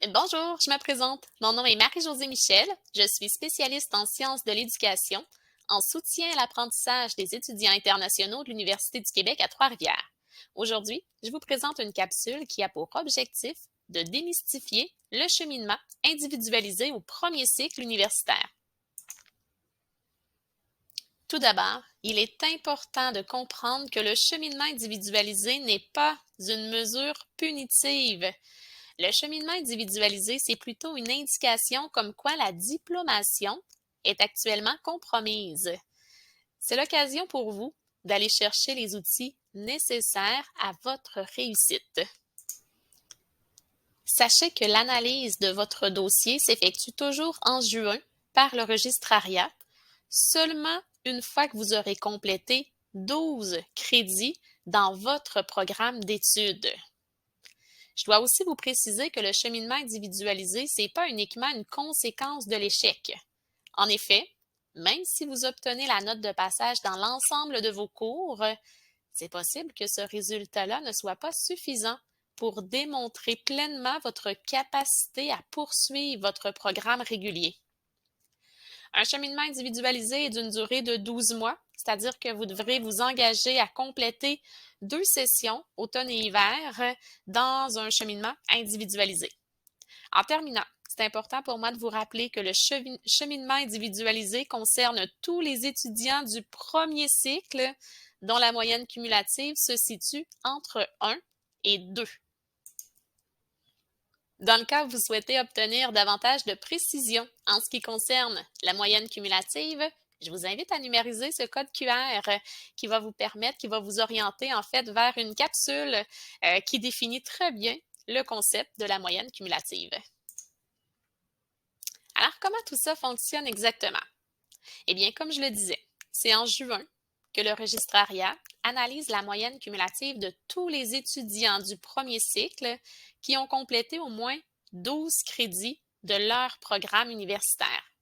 Bonjour, je me présente. Mon nom est Marie-Josée Michel. Je suis spécialiste en sciences de l'éducation, en soutien à l'apprentissage des étudiants internationaux de l'Université du Québec à Trois-Rivières. Aujourd'hui, je vous présente une capsule qui a pour objectif de démystifier le cheminement individualisé au premier cycle universitaire. Tout d'abord, il est important de comprendre que le cheminement individualisé n'est pas une mesure punitive. Le cheminement individualisé, c'est plutôt une indication comme quoi la diplomation est actuellement compromise. C'est l'occasion pour vous d'aller chercher les outils nécessaires à votre réussite. Sachez que l'analyse de votre dossier s'effectue toujours en juin par le registrariat, seulement une fois que vous aurez complété 12 crédits dans votre programme d'études. Je dois aussi vous préciser que le cheminement individualisé, ce n'est pas uniquement une conséquence de l'échec. En effet, même si vous obtenez la note de passage dans l'ensemble de vos cours, c'est possible que ce résultat-là ne soit pas suffisant pour démontrer pleinement votre capacité à poursuivre votre programme régulier. Un cheminement individualisé est d'une durée de 12 mois, c'est-à-dire que vous devrez vous engager à compléter 2 sessions, automne et hiver, dans un cheminement individualisé. En terminant, c'est important pour moi de vous rappeler que le cheminement individualisé concerne tous les étudiants du premier cycle dont la moyenne cumulative se situe entre 1 et 2. Dans le cas où vous souhaitez obtenir davantage de précision en ce qui concerne la moyenne cumulative, je vous invite à numériser ce code QR qui va vous permettre, qui va vous orienter en fait vers une capsule qui définit très bien le concept de la moyenne cumulative. Alors, comment tout ça fonctionne exactement? Eh bien, comme je le disais, c'est en juin que le registrariat analyse la moyenne cumulative de tous les étudiants du premier cycle qui ont complété au moins 12 crédits de leur programme universitaire.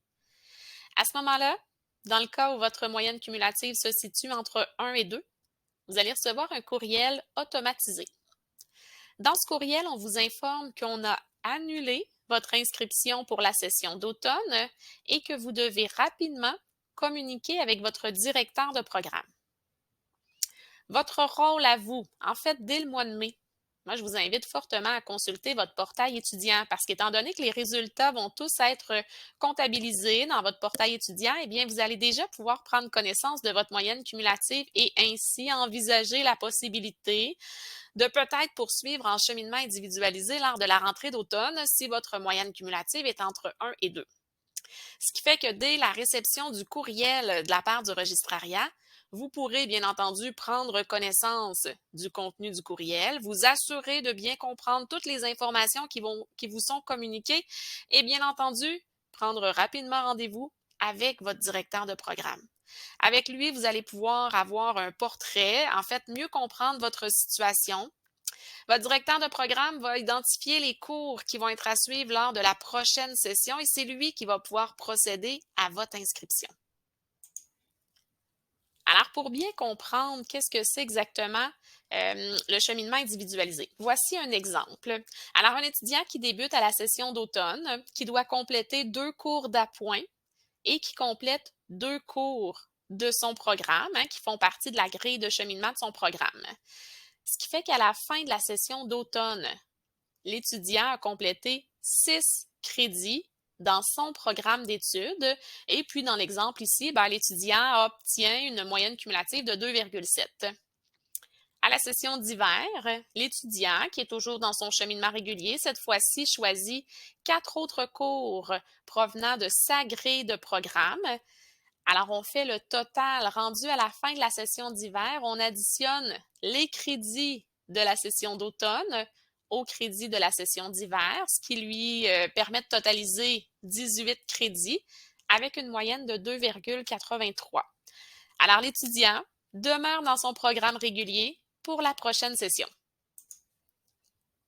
À ce moment-là, dans le cas où votre moyenne cumulative se situe entre 1 et 2, vous allez recevoir un courriel automatisé. Dans ce courriel, on vous informe qu'on a annulé votre inscription pour la session d'automne et que vous devez rapidement communiquer avec votre directeur de programme. Votre rôle à vous, en fait, dès le mois de mai, moi, je vous invite fortement à consulter votre portail étudiant parce qu'étant donné que les résultats vont tous être comptabilisés dans votre portail étudiant, eh bien, vous allez déjà pouvoir prendre connaissance de votre moyenne cumulative et ainsi envisager la possibilité de peut-être poursuivre en cheminement individualisé lors de la rentrée d'automne si votre moyenne cumulative est entre 1 et 2. Ce qui fait que dès la réception du courriel de la part du registrariat, vous pourrez bien entendu prendre connaissance du contenu du courriel, vous assurer de bien comprendre toutes les informations qui vous sont communiquées et bien entendu prendre rapidement rendez-vous avec votre directeur de programme. Avec lui, vous allez pouvoir avoir un portrait, en fait, mieux comprendre votre situation. Votre directeur de programme va identifier les cours qui vont être à suivre lors de la prochaine session et c'est lui qui va pouvoir procéder à votre inscription. Alors, pour bien comprendre qu'est-ce que c'est exactement le cheminement individualisé, voici un exemple. Alors, un étudiant qui débute à la session d'automne, qui doit compléter 2 cours d'appoint et qui complète 2 cours de son programme, qui font partie de la grille de cheminement de son programme. Ce qui fait qu'à la fin de la session d'automne, l'étudiant a complété 6 crédits dans son programme d'études et puis dans l'exemple ici, l'étudiant obtient une moyenne cumulative de 2,7. À la session d'hiver, l'étudiant, qui est toujours dans son cheminement régulier, cette fois-ci choisit 4 autres cours provenant de sa grille de programme. Alors, on fait le total rendu à la fin de la session d'hiver. On additionne les crédits de la session d'automne au crédit de la session d'hiver, ce qui lui permet de totaliser 18 crédits avec une moyenne de 2,83. Alors, l'étudiant demeure dans son programme régulier pour la prochaine session.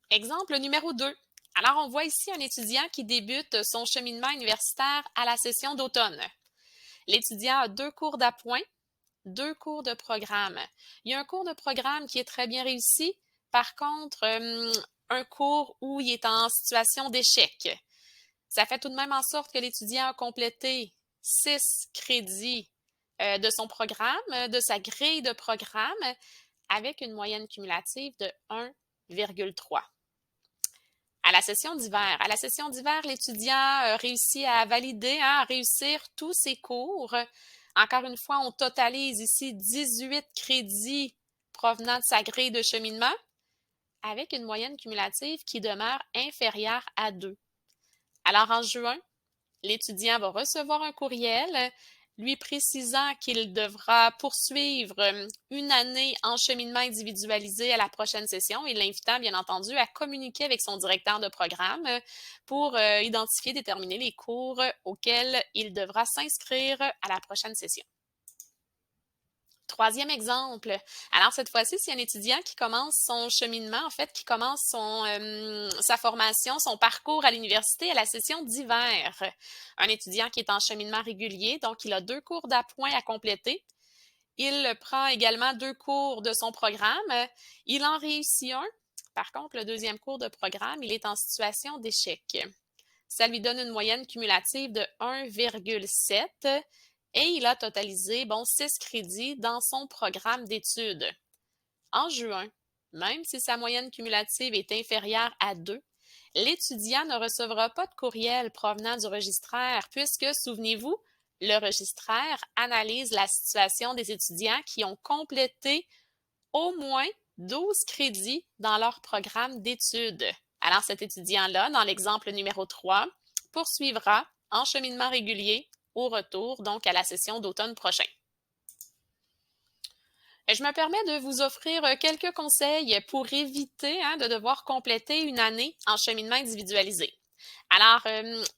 Exemple numéro 2. Alors, on voit ici un étudiant qui débute son cheminement universitaire à la session d'automne. L'étudiant a 2 cours d'appoint, 2 cours de programme. Il y a un cours de programme qui est très bien réussi. Par contre, un cours où il est en situation d'échec. Ça fait tout de même en sorte que l'étudiant a complété 6 crédits de son programme, de sa grille de programme, avec une moyenne cumulative de 1,3. À la session d'hiver. À la session d'hiver, l'étudiant réussit à valider, à réussir tous ses cours. Encore une fois, on totalise ici 18 crédits provenant de sa grille de cheminement avec une moyenne cumulative qui demeure inférieure à 2. Alors, en juin, l'étudiant va recevoir un courriel lui précisant qu'il devra poursuivre une année en cheminement individualisé à la prochaine session et l'invitant, bien entendu, à communiquer avec son directeur de programme pour identifier, déterminer les cours auxquels il devra s'inscrire à la prochaine session. Troisième exemple. Alors, cette fois-ci, c'est un étudiant qui commence son cheminement, en fait, qui commence sa formation, son parcours à l'université à la session d'hiver. Un étudiant qui est en cheminement régulier, donc il a 2 cours d'appoint à compléter. Il prend également 2 cours de son programme. Il en réussit un. Par contre, le deuxième cours de programme, il est en situation d'échec. Ça lui donne une moyenne cumulative de 1,7 et il a totalisé 6 crédits dans son programme d'études. En juin, même si sa moyenne cumulative est inférieure à 2, l'étudiant ne recevra pas de courriel provenant du registraire puisque, souvenez-vous, le registraire analyse la situation des étudiants qui ont complété au moins 12 crédits dans leur programme d'études. Alors, cet étudiant-là, dans l'exemple numéro 3, poursuivra en cheminement régulier au retour, donc à la session d'automne prochain. Je me permets de vous offrir quelques conseils pour éviter de devoir compléter une année en cheminement individualisé. Alors,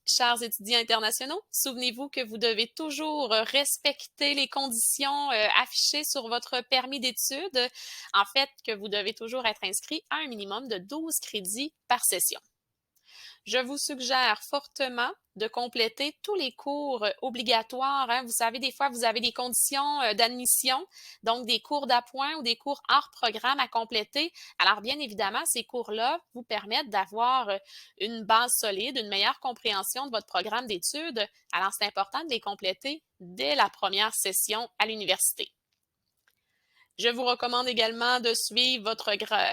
chers étudiants internationaux, souvenez-vous que vous devez toujours respecter les conditions affichées sur votre permis d'études. En fait, que vous devez toujours être inscrit à un minimum de 12 crédits par session. Je vous suggère fortement de compléter tous les cours obligatoires. Vous savez, des fois, vous avez des conditions d'admission, donc des cours d'appoint ou des cours hors programme à compléter. Alors, bien évidemment, ces cours-là vous permettent d'avoir une base solide, une meilleure compréhension de votre programme d'études. Alors, c'est important de les compléter dès la première session à l'université. Je vous recommande également de suivre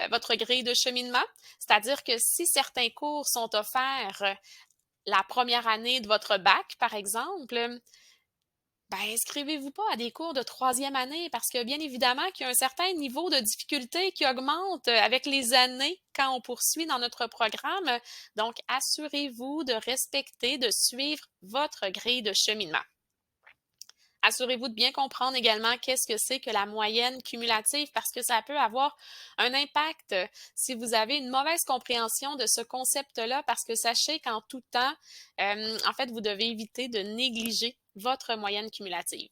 votre grille de cheminement, c'est-à-dire que si certains cours sont offerts la première année de votre bac, par exemple, inscrivez-vous pas à des cours de troisième année parce que bien évidemment qu'il y a un certain niveau de difficulté qui augmente avec les années quand on poursuit dans notre programme. Donc, assurez-vous de respecter, de suivre votre grille de cheminement. Assurez-vous de bien comprendre également qu'est-ce que c'est que la moyenne cumulative parce que ça peut avoir un impact si vous avez une mauvaise compréhension de ce concept-là parce que sachez qu'en tout temps, en fait, vous devez éviter de négliger votre moyenne cumulative.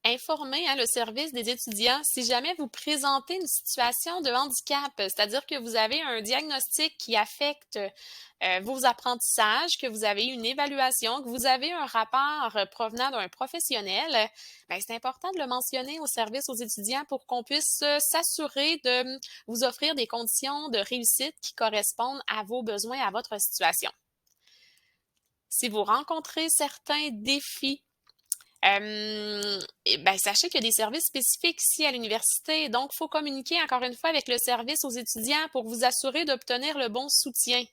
Informer le service des étudiants si jamais vous présentez une situation de handicap, c'est-à-dire que vous avez un diagnostic qui affecte vos apprentissages, que vous avez une évaluation, que vous avez un rapport provenant d'un professionnel, c'est important de le mentionner au service aux étudiants pour qu'on puisse s'assurer de vous offrir des conditions de réussite qui correspondent à vos besoins, à votre situation. Si vous rencontrez certains défis, sachez qu'il y a des services spécifiques ici à l'université, donc il faut communiquer encore une fois avec le service aux étudiants pour vous assurer d'obtenir le bon soutien.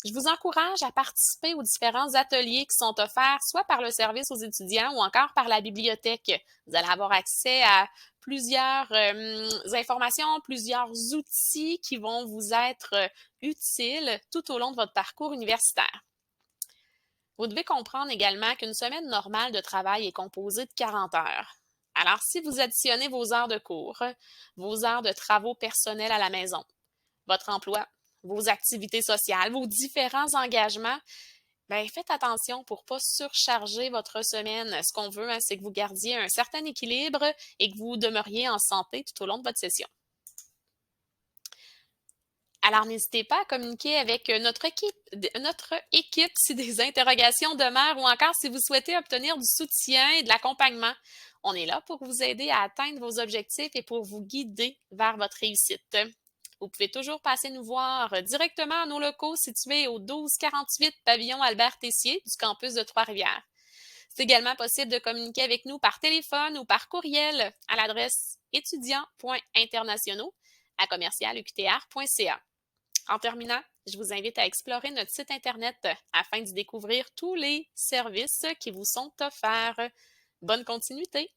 Je vous encourage à participer aux différents ateliers qui sont offerts soit par le service aux étudiants ou encore par la bibliothèque. Vous allez avoir accès à plusieurs informations, plusieurs outils qui vont vous être utiles tout au long de votre parcours universitaire. Vous devez comprendre également qu'une semaine normale de travail est composée de 40 heures. Alors, si vous additionnez vos heures de cours, vos heures de travaux personnels à la maison, votre emploi, vos activités sociales, vos différents engagements, faites attention pour ne pas surcharger votre semaine. Ce qu'on veut, c'est que vous gardiez un certain équilibre et que vous demeuriez en santé tout au long de votre session. À Alors, n'hésitez pas à communiquer avec notre équipe si des interrogations demeurent ou encore si vous souhaitez obtenir du soutien et de l'accompagnement. On est là pour vous aider à atteindre vos objectifs et pour vous guider vers votre réussite. Vous pouvez toujours passer nous voir directement à nos locaux situés au 1248 pavillon Albert Tessier du campus de Trois-Rivières. C'est également possible de communiquer avec nous par téléphone ou par courriel à l'adresse étudiants.internationaux@commercialuqtr.ca. En terminant, je vous invite à explorer notre site Internet afin d'y découvrir tous les services qui vous sont offerts. Bonne continuité!